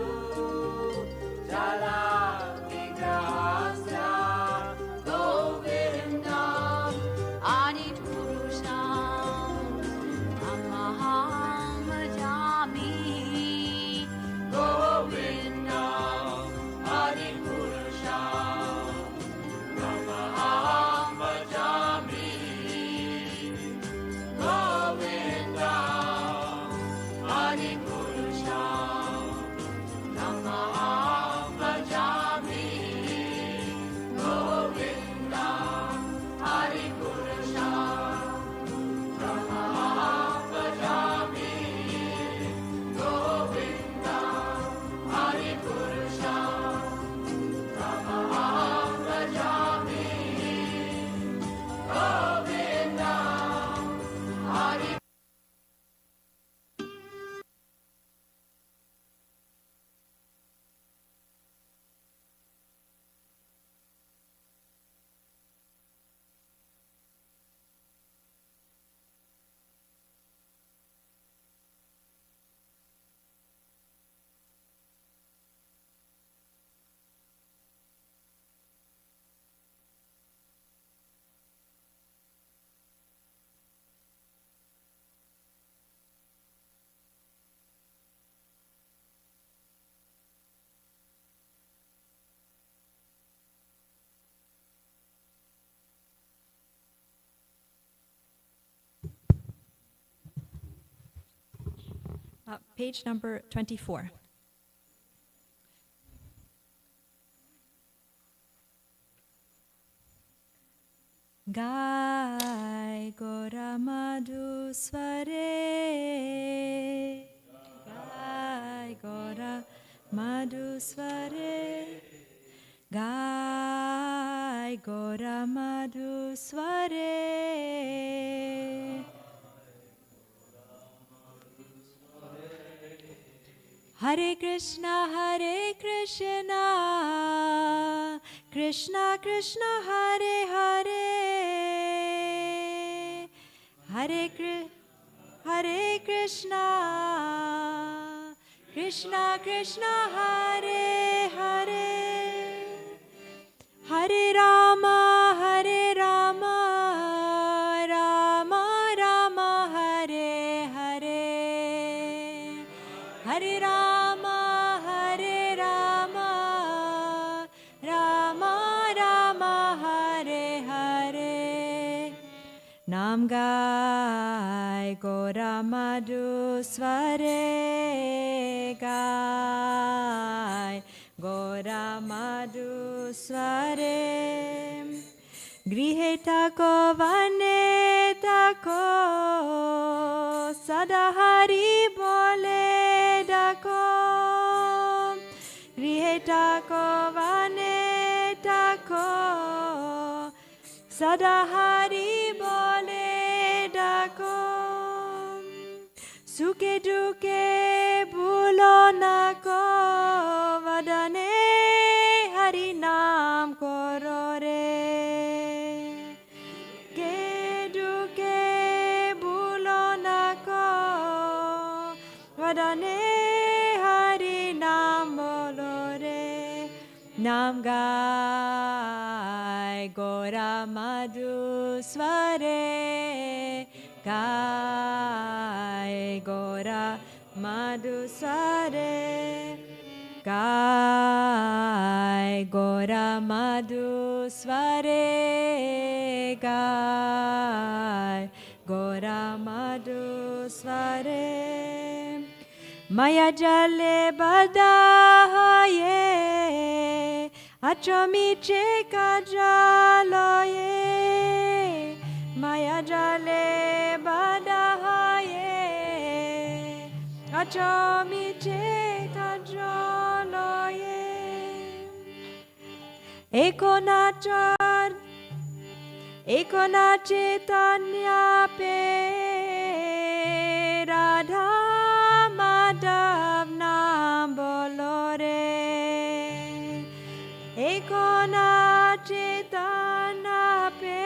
Jala Vigrahasya Govindam Adipurusham Tamaham Bhajami Govindam Adipurusham Tamaham Bhajami Govindam Adipurusham Tamaham Bhajami Govindam Adipurusham Tamaham Bhajami Govindam Adipurusham Tamaham Bhajami Govindam Adi Page number 24. Gai Gora Madhu Sware Gai Gora Madhu Sware Gai Gora Madhu Sware Hare Krishna, Krishna Krishna, Hare Hare, Hare Krishna, Krishna Krishna, Hare Hare, Hare Rama, Rama Rama, Hare Hare, Hare Rama, Rama Rama, Hare Hare. Nam Gai Gora Madhu Sware Gai Gora Madhu Sware Grihe Tako Vane Tako Sadahari Bole Dako Grihe Tako Vane Tako Sadahari Bole Dako Suke Duke Bulo Nako Vadane Hari Nam Korore Duke Bulo Nako Vadane Hari Nam Bolore Nam Gai Gora Madhu Sware Gai Gora Madhu Sware Gai Gora Madhusware Gai Gora Madhusware Maya Jale Badaye Achomiche Kajaloye Maya Jale Badaye Achomiche Kajaloye Ekona Chaitanya pe Radha Madhav Naam bolore Ekona Chaitanya pe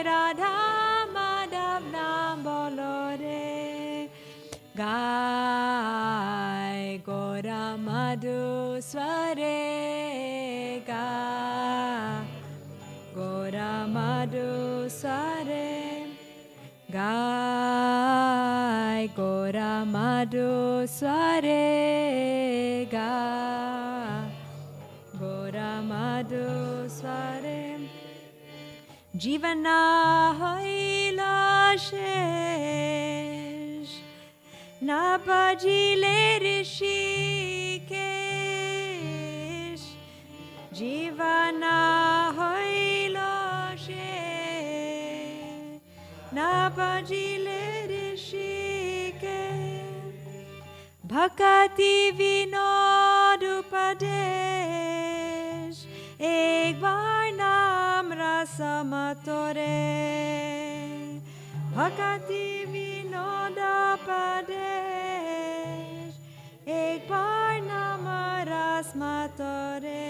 Radha Madhav Naam bolore Gai Gora Madhusware Gai Gora Madhusware Gai Gora Madhusware Gai Gora Madhusware Jivana hoila shesh Na bajile rishikesh Jivana hoila shesh Na bajile rishikesh Bhaktivinoda Upadesh Ek bar naam rasamatore Bhaktivinoda Upadesh Ek bar naam rasamatore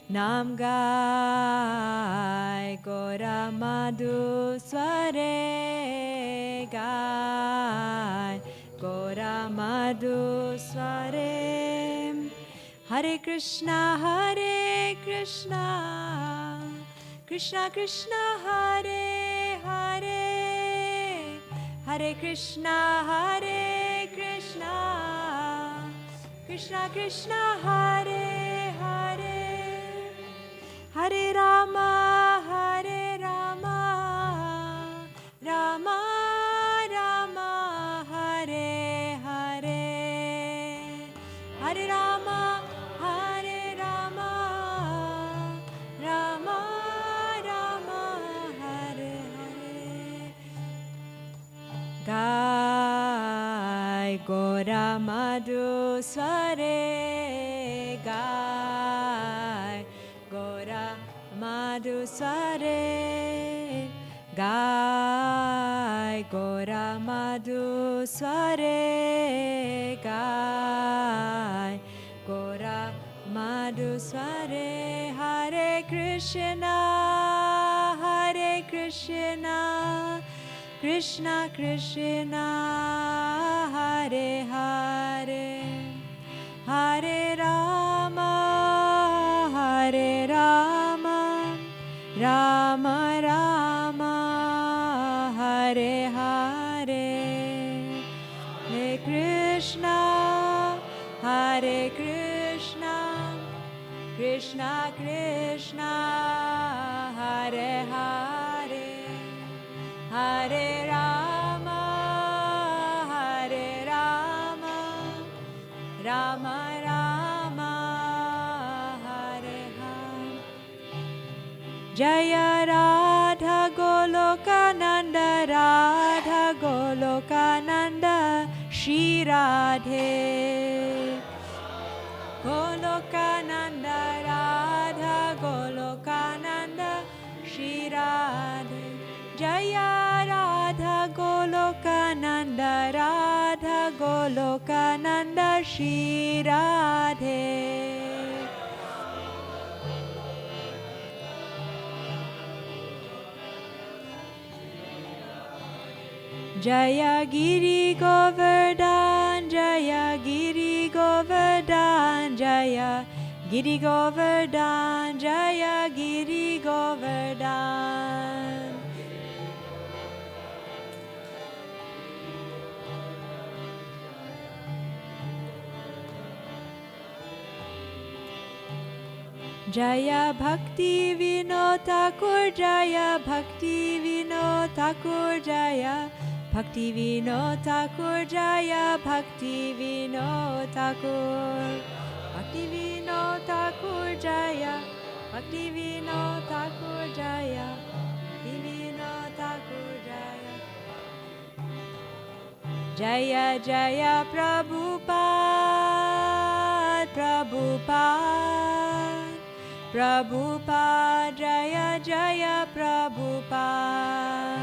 Nam gai Gora Madhusware gai Gora Madhusware Hare Krishna Krishna Krishna Hare Hare Hare Krishna Krishna Krishna Hare Hare Hare Rama Rama Rama Hare Hare Hare Rama Rama Rama Hare Hare Gai Gora Madhusware Gai Gora Madhusware Gai Gora Madhusware Gai Gora Madhusware Hare Krishna Krishna Krishna Hare Hare Hare Rama Rama Rama Hare Hare Hare Krishna Krishna Krishna Hare Hare Hare Rama Rama Rama Hare Hare Jaya Radha Golokananda Shri Radhe Golokananda Radha Golokananda Shri Radhe Jaya Radha Golokananda Shri Radhe Jaya Giri Govardhan Jaya Giri Govardhan Jaya Giri Govardhan Jaya Giri Govardhan Jaya Bhaktivinoda Thakur Jaya Bhaktivinoda Thakur Jaya Bhaktivinoda Thakur Jaya Bhaktivinoda Thakur Bhaktivinoda Thakur Jaya Bhaktivinoda Thakur Jaya Bhaktivinoda Thakur Jaya Jaya Jaya Prabhupada Prabhupada Prabhupada Jaya Jaya Prabhupada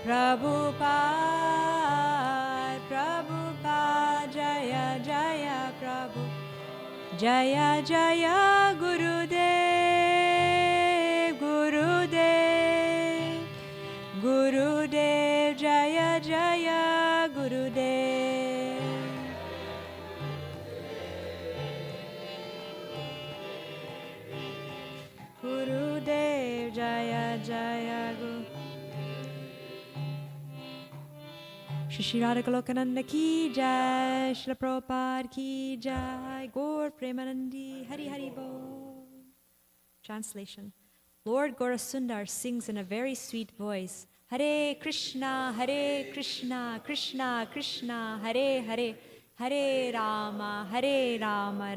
Prabhupada Prabhupada Jaya Jaya Prabhu Jaya Jaya Gurudev Gurudev Gurudev Jaya Jaya Gurudev Gurudev Jaya Jaya Guru Shri Radhika ki jai, Srila Prabhupada ki jai, Gaur Premanandi, Hari Hari Bol. Translation. Lord Gaurasundar sings in a very sweet voice, Hare Krishna, Krishna Krishna, Hare Hare, Hare Rama,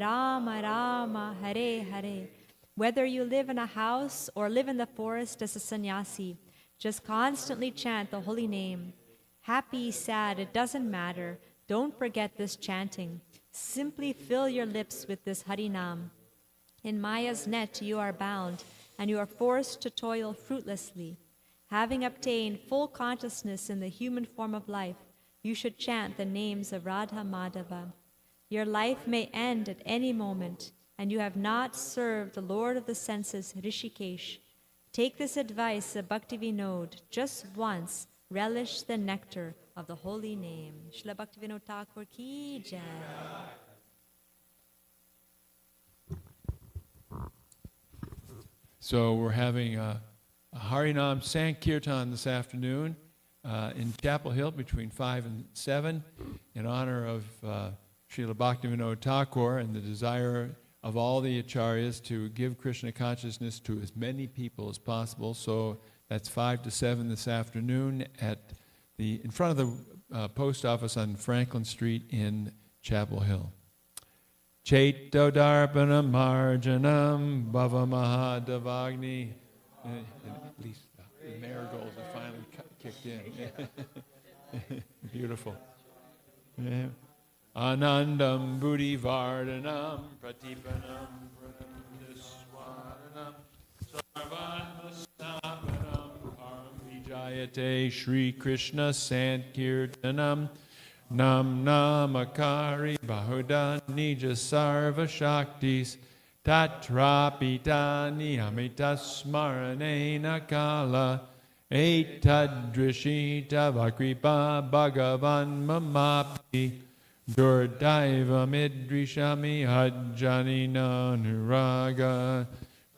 Rama Rama, Hare Hare. Whether you live in a house or live in the forest as a sannyasi, just constantly chant the holy name. Happy, sad, it doesn't matter. Don't forget this chanting. Simply fill your lips with this Harinam. In Maya's net you are bound, and you are forced to toil fruitlessly. Having obtained full consciousness in the human form of life, you should chant the names of Radha Madhava. Your life may end at any moment, and you have not served the Lord of the senses, Rishikesh. Take this advice of Bhaktivinoda just once. Relish the nectar of the holy name. Srila Bhaktivinoda Thakur ki jai. So we're having a Harinam Sankirtan this afternoon in Chapel Hill between 5 and 7 in honor of Srila Bhaktivinoda Thakur and the desire of all the acharyas to give Krishna consciousness to as many people as possible. So that's 5 to 7 this afternoon in front of the post office on Franklin Street in Chapel Hill. Chaito Darpana Marjanam Bhava Mahadavagni. At least the marigolds are finally kicked in. Beautiful. Yeah. Anandam Buddhi Vardhanam Pratipanam Pranandiswaranam Sarvanastapanam Paramijayate Shri Krishna Sankirtanam Nam Namakari Bahuda Nija Sarva Shaktis Tatrapitani Amitasmaranena Kala Etadrishita Vakripa Bhagavan Mamapi Durdaiva Midrishami Hajjanina Nuraga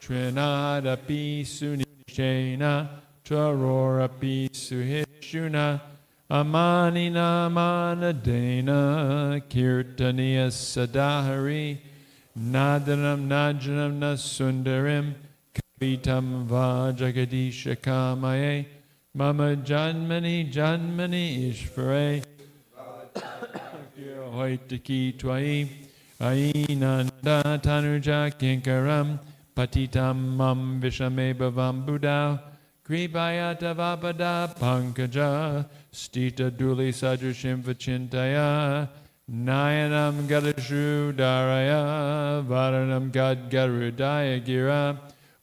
Trinadapi Sunishena Tarorapi Suhishuna Amanina Manadena Kirtaniya Sadahari Nadanam Najanam Nasundarim Kavitam Vajagadisha Kamaye Mama Janmani Janmani Ishvare Hoitaki Twai Ainanda Tanuja Kinkaram Patitam Mam Vishame Bhavam Buddha Kripayata Vapada Pankaja Stita Duli Sadrashim Vachintaya Nayanam Gadashu Daraya Varanam Gad Garudaya Gira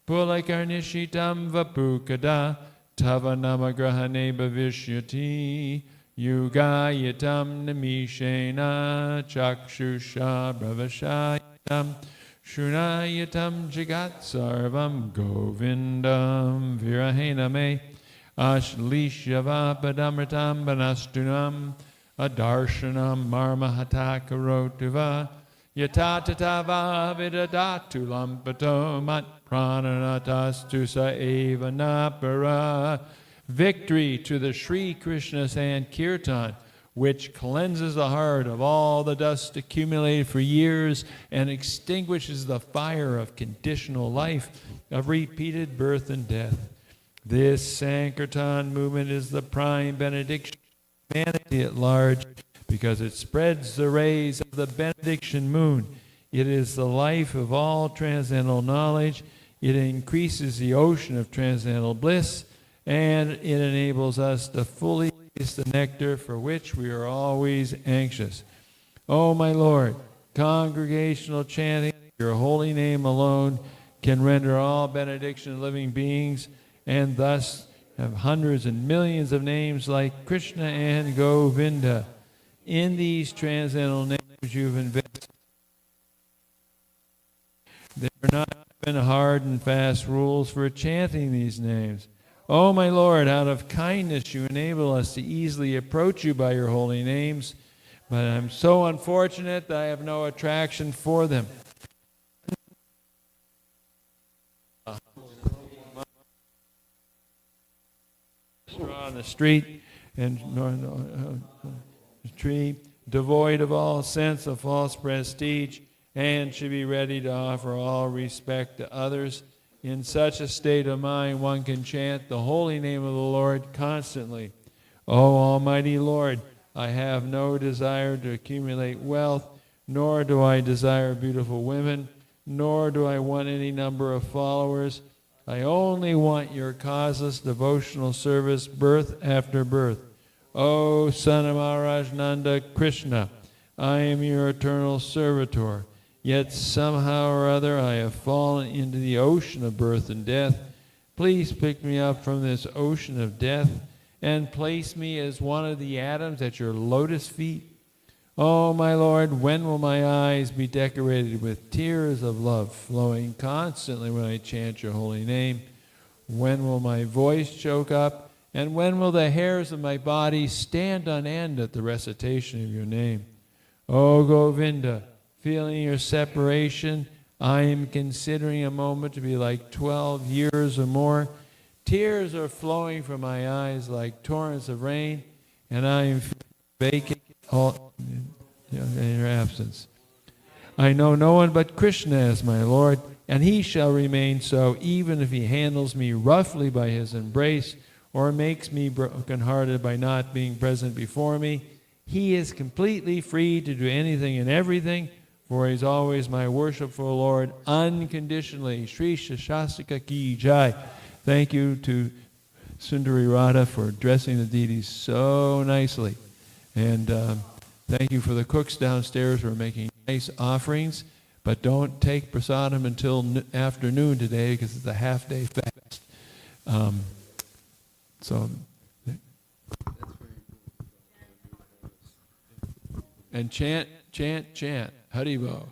Pulakarnishitam Vapukada Tavanamagrahane Bhavishyati Yugayatam Namishena Chakshusha Bhavashayatam Shunayatam Jagat Sarvam Govindam Virahename Ashlishyavapadamritam Banastunam Adarshanam Marmahatakarotuva Yatatatava Vidadatu Lampato Mat Prananatastu Sa Eva Napara. Victory to the Sri Krishna Sankirtan. which cleanses the heart of all the dust accumulated for years and extinguishes the fire of conditional life, of repeated birth and death. This Sankirtan movement is the prime benediction of humanity at large, because it spreads the rays of the benediction moon. It is the life of all transcendental knowledge. It increases the ocean of transcendental bliss, and it enables us to fully taste the nectar for which we are always anxious. Oh, my Lord, congregational chanting your holy name alone can render all benediction living beings, and thus have hundreds and millions of names like Krishna and Govinda. In these transcendental names you've invested. There are not even hard and fast rules for chanting these names. Oh, my Lord, out of kindness you enable us to easily approach you by your holy names, but I'm so unfortunate that I have no attraction for them. On the street and tree, devoid of all sense of false prestige, and should be ready to offer all respect to others. In such a state of mind, one can chant the holy name of the Lord constantly. O Almighty Lord, I have no desire to accumulate wealth, nor do I desire beautiful women, nor do I want any number of followers. I only want your causeless devotional service birth after birth. O Son of Maharaj Nanda Krishna, I am your eternal servitor. Yet somehow or other I have fallen into the ocean of birth and death. Please pick me up from this ocean of death and place me as one of the atoms at your lotus feet. Oh, my Lord, when will my eyes be decorated with tears of love flowing constantly when I chant your holy name? When will my voice choke up? And when will the hairs of my body stand on end at the recitation of your name? Oh, Govinda, feeling your separation, I am considering a moment to be like 12 years or more. Tears are flowing from my eyes like torrents of rain, and I am vacant in your absence. I know no one but Krishna as my Lord, and he shall remain so, even if he handles me roughly by his embrace, or makes me broken-hearted by not being present before me. He is completely free to do anything and everything, for he is always my worshipful Lord, unconditionally. Sri Shastika Ki Jai. Thank you to Sundari Radha for addressing the deities so nicely. And thank you for the cooks downstairs who are making nice offerings. But don't take prasadam until afternoon today, because it's a half-day fast. And chant, Haribo.